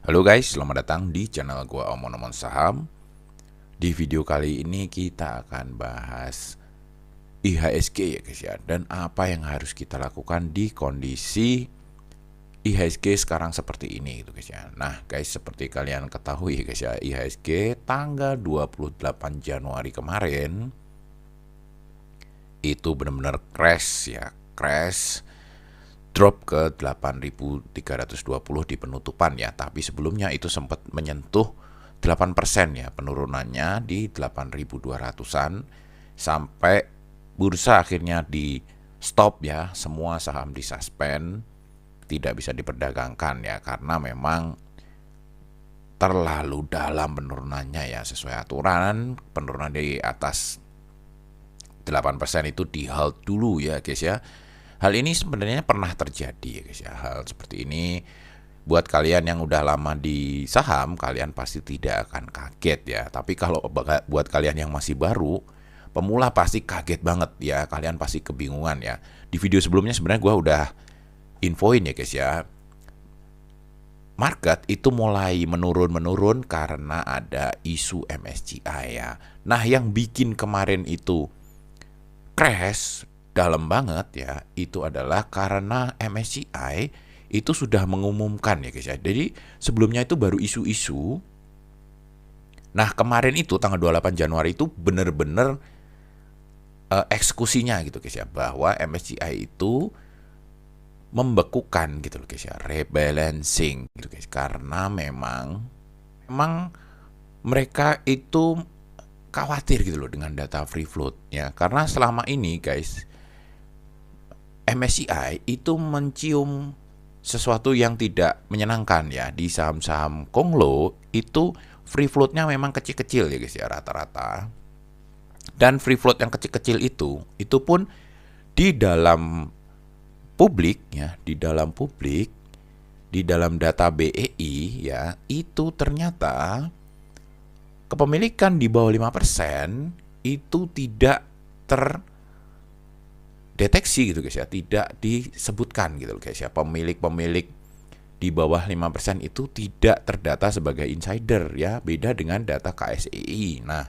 Halo guys, selamat datang di channel gua Omong-Omong Saham. Di video kali ini kita akan bahas IHSG ya guys ya, dan apa yang harus kita lakukan di kondisi IHSG sekarang seperti ini gitu guys ya. Nah guys, seperti kalian ketahui ya guys ya, IHSG tanggal 28 Januari kemarin itu benar-benar crash ya, drop ke 8.320 di penutupan ya, tapi sebelumnya itu sempat menyentuh 8% ya penurunannya di 8.200-an sampai bursa akhirnya di stop ya, semua saham disuspend, tidak bisa diperdagangkan ya karena memang terlalu dalam penurunannya ya. Sesuai aturan penurunan di atas 8% itu di halt dulu ya guys ya. Hal ini sebenarnya pernah terjadi ya guys ya. Hal seperti ini buat kalian yang udah lama di saham, kalian pasti tidak akan kaget ya. Tapi kalau buat kalian yang masih baru, pemula pasti kaget banget ya. Kalian pasti kebingungan ya. Di video sebelumnya sebenarnya gue udah infoin ya guys ya. Market itu mulai menurun karena ada isu MSCI ya. Nah yang bikin kemarin itu crash dalam banget ya, itu adalah karena MSCI itu sudah mengumumkan ya guys ya. Jadi sebelumnya itu baru isu-isu. Nah kemarin itu tanggal 28 Januari itu bener-bener eksekusinya gitu guys ya, bahwa MSCI itu membekukan gitu loh guys ya, rebalancing gitu guys, karena memang mereka itu khawatir gitu loh dengan data free float ya, karena selama ini guys MSCI itu mencium sesuatu yang tidak menyenangkan ya. Di saham-saham Konglo itu free floatnya memang kecil-kecil ya guys ya rata-rata. Dan free float yang kecil-kecil itu pun di dalam publik ya, di dalam data BEI ya, itu ternyata kepemilikan di bawah 5% itu tidak terdeteksi gitu guys ya, tidak disebutkan gitu guys ya. Pemilik di bawah 5% itu tidak terdata sebagai insider ya, beda dengan data KSEI. Nah,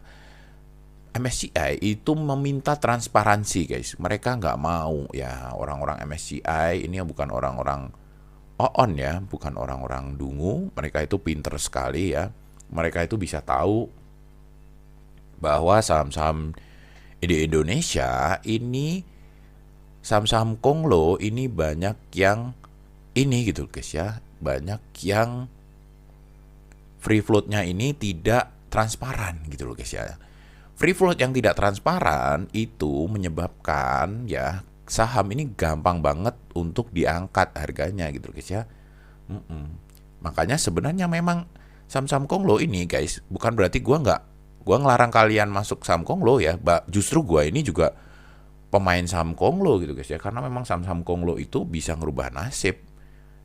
MSCI itu meminta transparansi guys. Mereka nggak mau ya, orang-orang MSCI ini bukan orang-orang on ya, bukan orang-orang dungu. Mereka itu pinter sekali ya. Mereka itu bisa tahu bahwa saham-saham di Indonesia ini, saham-saham Konglo ini banyak yang ini gitu guys ya, banyak yang free floatnya ini tidak transparan gitu loh guys ya. Free float yang tidak transparan itu menyebabkan ya saham ini gampang banget untuk diangkat harganya gitu loh guys ya. Makanya sebenarnya memang saham-saham Konglo ini guys, bukan berarti gua ngelarang kalian masuk saham Konglo ya. Justru gua ini juga pemain saham Konglo gitu guys ya, karena memang saham-saham Konglo itu bisa ngerubah nasib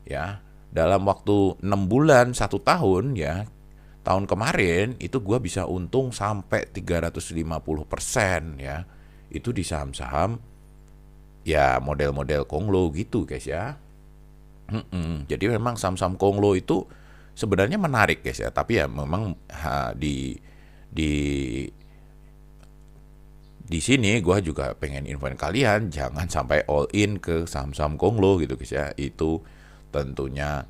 ya. Dalam waktu 6 bulan 1 tahun ya, tahun kemarin itu gua bisa untung sampai 350% ya. Itu di saham-saham ya model-model Konglo gitu guys ya. Jadi memang saham-saham Konglo itu sebenarnya menarik guys ya, tapi ya memang di di sini gue juga pengen infoin kalian jangan sampai all in ke saham-saham Konglo gitu guys ya. Itu tentunya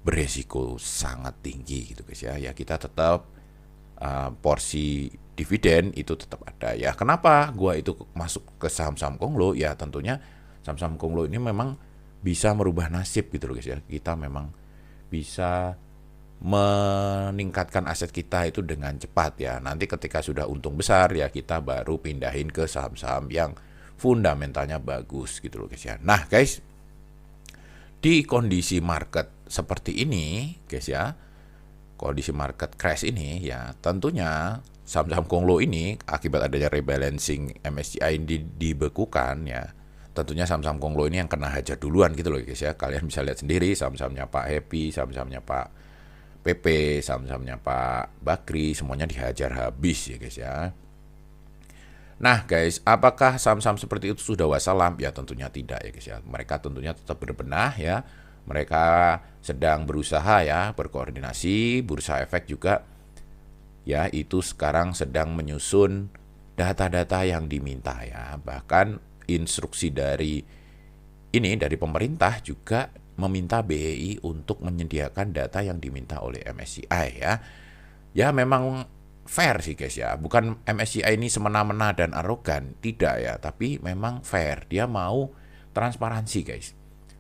beresiko sangat tinggi gitu guys ya. Ya kita tetap porsi dividen itu tetap ada ya. Kenapa gue itu masuk ke saham-saham Konglo? Ya tentunya saham-saham Konglo ini memang bisa merubah nasib gitu loh guys ya. Kita memang bisa meningkatkan aset kita itu dengan cepat ya. Nanti ketika sudah untung besar ya, kita baru pindahin ke saham-saham yang fundamentalnya bagus gitu loh guys ya. Nah guys, di kondisi market seperti ini guys ya, kondisi market crash ini ya, tentunya saham-saham Konglo ini akibat adanya rebalancing MSCI dibekukan ya, tentunya saham-saham Konglo ini yang kena hajar duluan gitu loh guys ya. Kalian bisa lihat sendiri saham-sahamnya Pak Happy, saham-sahamnya Pak PP, saham-sahamnya Pak Bakri, semuanya dihajar habis ya guys ya. Nah guys, apakah saham-saham seperti itu sudah wassalam? Ya tentunya tidak ya guys ya. Mereka tentunya tetap berbenah ya. Mereka sedang berusaha ya, berkoordinasi. Bursa Efek juga ya itu sekarang sedang menyusun data-data yang diminta ya. Bahkan instruksi dari pemerintah juga meminta BEI untuk menyediakan data yang diminta oleh MSCI ya. Ya memang fair sih guys ya. Bukan MSCI ini semena-mena dan arogan, tidak ya, tapi memang fair. Dia mau transparansi guys.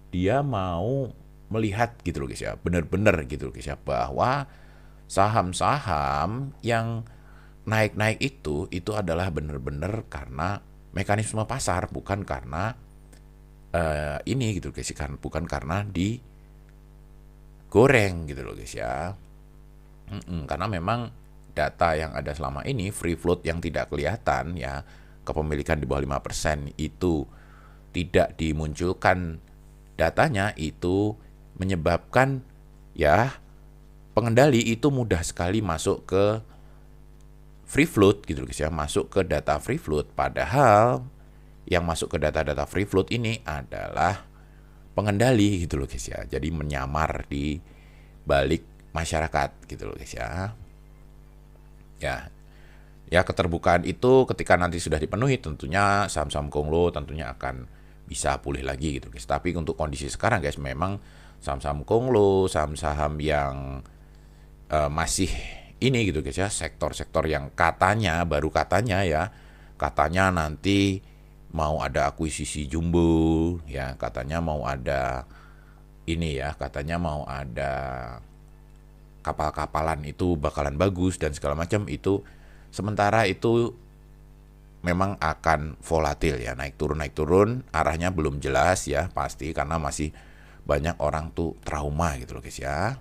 Dia mau melihat gitu loh guys ya, benar-benar gitu loh guys ya, bahwa saham-saham yang naik-naik itu adalah benar-benar karena mekanisme pasar, bukan karena ini gitu guys, bukan karena digoreng gitu loh guys ya. Karena memang data yang ada selama ini, free float yang tidak kelihatan ya, kepemilikan di bawah 5% itu tidak dimunculkan datanya, itu menyebabkan ya pengendali itu mudah sekali masuk ke free float gitu guys ya, masuk ke data free float. Padahal yang masuk ke data-data free float ini adalah pengendali gitu loh guys ya. Jadi menyamar di balik masyarakat gitu loh guys ya. Ya keterbukaan itu ketika nanti sudah dipenuhi tentunya saham-saham konglo tentunya akan bisa pulih lagi gitu guys. Tapi untuk kondisi sekarang guys, memang saham-saham konglo, saham-saham yang masih ini gitu guys ya, sektor-sektor yang baru katanya ya, katanya nanti mau ada akuisisi jumbo ya, katanya mau ada ini ya, katanya mau ada kapal-kapalan itu bakalan bagus dan segala macam itu. Sementara itu memang akan volatil ya, naik turun, arahnya belum jelas ya pasti, karena masih banyak orang tuh trauma gitu loh guys ya.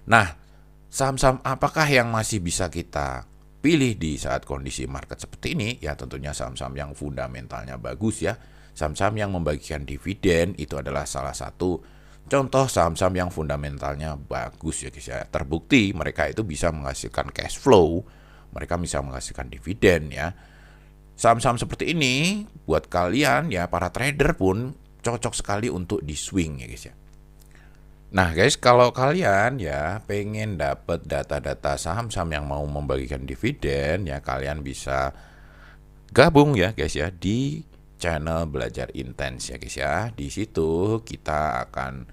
Nah, saham-saham apakah yang masih bisa kita pilih di saat kondisi market seperti ini? Ya tentunya saham-saham yang fundamentalnya bagus ya. Saham-saham yang membagikan dividen itu adalah salah satu contoh saham-saham yang fundamentalnya bagus ya guys ya. Terbukti mereka itu bisa menghasilkan cash flow, mereka bisa menghasilkan dividen ya. Saham-saham seperti ini buat kalian ya, para trader pun cocok sekali untuk di swing ya guys ya. Nah guys, kalau kalian ya pengen dapat data-data saham-saham yang mau membagikan dividen ya, kalian bisa gabung ya guys ya di channel Belajar Intens ya guys ya. Di situ kita akan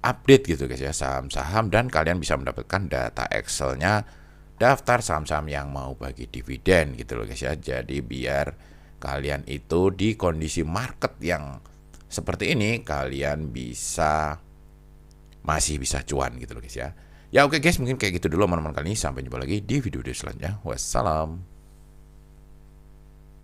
update gitu guys ya saham-saham, dan kalian bisa mendapatkan data Excel-nya daftar saham-saham yang mau bagi dividen gitu loh guys ya. Jadi biar kalian itu di kondisi market yang seperti ini kalian masih bisa cuan gitu loh guys ya. Ya oke guys, mungkin kayak gitu dulu teman-teman kali ini. Sampai jumpa lagi di video-video selanjutnya. Wassalam.